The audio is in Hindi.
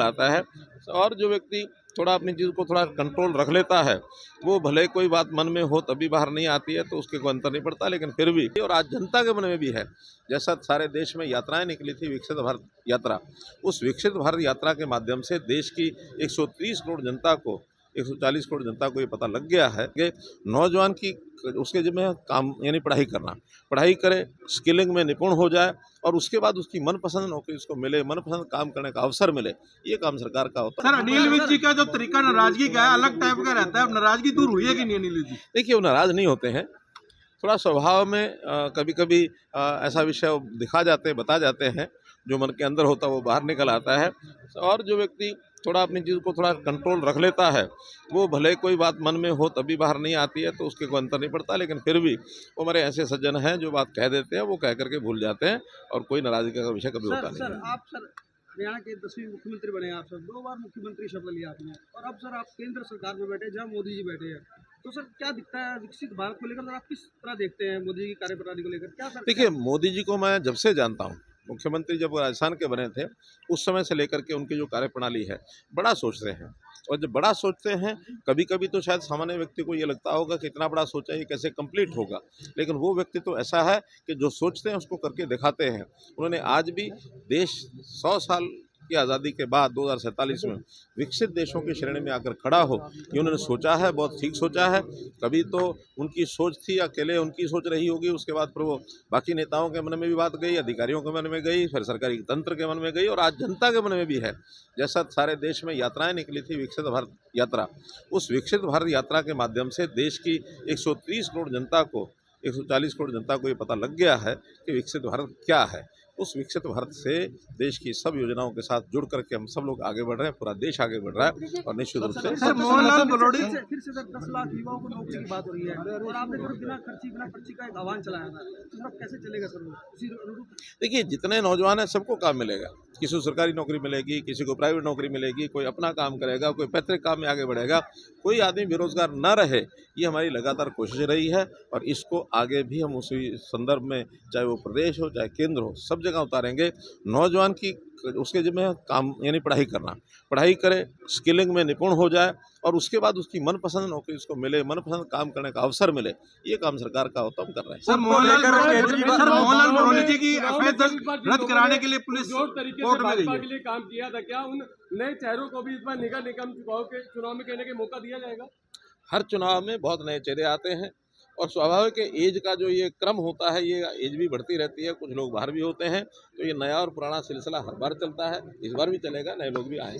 आता है। और जो व्यक्ति थोड़ा अपनी चीज़ को थोड़ा कंट्रोल रख लेता है, वो भले कोई बात मन में हो तभी बाहर नहीं आती है, तो उसके कोई अंतर नहीं पड़ता, लेकिन फिर भी और आज जनता के मन में भी है। जैसा सारे देश में यात्राएं निकली थी, विकसित भारत यात्रा, उस विकसित भारत यात्रा के माध्यम से देश की 130 करोड़ जनता को 140 करोड़ जनता को ये पता लग गया है कि नौजवान की उसके जिम्मे है काम यानी पढ़ाई करना, पढ़ाई करे, स्किलिंग में निपुण हो जाए और उसके बाद उसकी मनपसंद नौकरी उसको मिले, मनपसंद काम करने का अवसर मिले, ये काम सरकार का होता है। सर, अनिल विज जी का जो तरीका नाराजगी का है, अलग टाइप का रहता है। अब नाराजगी दूर हुई है कि नहीं अनिल विज जी? देखिए, वो नाराज नहीं होते हैं, थोड़ा स्वभाव में कभी कभी ऐसा विषय दिखा जाते हैं, बता जाते हैं, जो मन के अंदर होता है वो बाहर निकल आता है। और जो व्यक्ति थोड़ा अपनी चीज़ को थोड़ा कंट्रोल रख लेता है, वो भले कोई बात मन में हो तभी बाहर नहीं आती है, तो उसके कोई अंतर नहीं पड़ता, लेकिन फिर भी वो हमारे ऐसे सज्जन हैं जो बात कह देते हैं, वो कह करके भूल जाते हैं और कोई नाराजगी का विषय कभी होता नहीं है। सर हरियाणा के 10वीं मुख्यमंत्री बने आप सर, 2 बार मुख्यमंत्री शपथ लिया आपने, और अब सर आप केंद्र सरकार में बैठे जहाँ मोदी जी बैठे हैं, तो सर क्या दिखता है विकसित भारत को लेकर? सर आप किस तरह देखते हैं मोदी जी की कार्यप्रणाली को लेकर? क्या सर? देखिए, मोदी जी को मैं जब से जानता हूँ, मुख्यमंत्री जब राजस्थान के बने थे, उस समय से लेकर के उनकी जो कार्यप्रणाली है, बड़ा सोचते हैं। और जब बड़ा सोचते हैं, कभी कभी तो शायद सामान्य व्यक्ति को ये लगता होगा कि इतना बड़ा सोचा ये कैसे कंप्लीट होगा, लेकिन वो व्यक्ति तो ऐसा है कि जो सोचते हैं उसको करके दिखाते हैं। उन्होंने आज भी देश 100 साल की आज़ादी के बाद 2047 में विकसित देशों की श्रेणी में आकर खड़ा हो, ये उन्होंने सोचा है, बहुत ठीक सोचा है। कभी तो उनकी सोच थी, अकेले उनकी सोच रही होगी, उसके बाद फिर वो बाकी नेताओं के मन में भी बात गई, अधिकारियों के मन में गई, फिर सरकारी तंत्र के मन में गई और आज जनता के मन में भी है। जैसा सारे देश में यात्राएं निकली थी, विकसित भारत यात्रा, उस विकसित भारत यात्रा के माध्यम से देश की 130 करोड़ जनता को 140 करोड़ जनता को ये पता लग गया है कि विकसित भारत क्या है। उस विकसित भारत से देश की सब योजनाओं के साथ जुड़ करके हम सब लोग आगे बढ़ रहे हैं, पूरा देश आगे बढ़ रहा है और निश्चित रूप से सर मोहनलाल बलोड़ी फिर से सर 10 लाख युवाओं को नौकरी की बात हो रही है, और आपने फिर बिना पर्ची का एक आह्वान चलाया था, तो सर कैसे चलेगा सर? उसी अनुरूप देखिए, जितने नौजवान हैं सबको काम मिलेगा, किसी को सरकारी नौकरी मिलेगी, किसी को प्राइवेट नौकरी मिलेगी, कोई अपना काम करेगा, कोई पैतृक काम में आगे बढ़ेगा, कोई आदमी बेरोजगार न रहे, ये हमारी लगातार कोशिश रही है और इसको आगे भी हम उसी संदर्भ में, चाहे वो प्रदेश हो चाहे केंद्र हो, सब जगह उतारेंगे। नौजवान की उसके जिम्मे है काम यानी पढ़ाई करना, पढ़ाई करे, स्किलिंग में निपुण हो जाए और उसके बाद उसकी मनपसंद नौकरी उसको मिले, मनपसंद काम करने का अवसर मिले, ये काम सरकार का होता हम कर रहे हैं। सर मोहनलाल बलोड़ी जी की एफआईआर रद्द कराने के लिए पुलिस कोर्ट में गई है। के लिए काम किया था, क्या उन नए चेहरों को भी इस बार निगम चुनाव में कहने का मौका दिया जाएगा? हर चुनाव में बहुत नए चेहरे आते हैं और स्वाभाविक है एज का जो ये क्रम होता है, ये एज भी बढ़ती रहती है, कुछ लोग बाहर भी होते हैं, तो ये नया और पुराना सिलसिला हर बार चलता है, इस बार भी चलेगा, नए लोग भी आएंगे।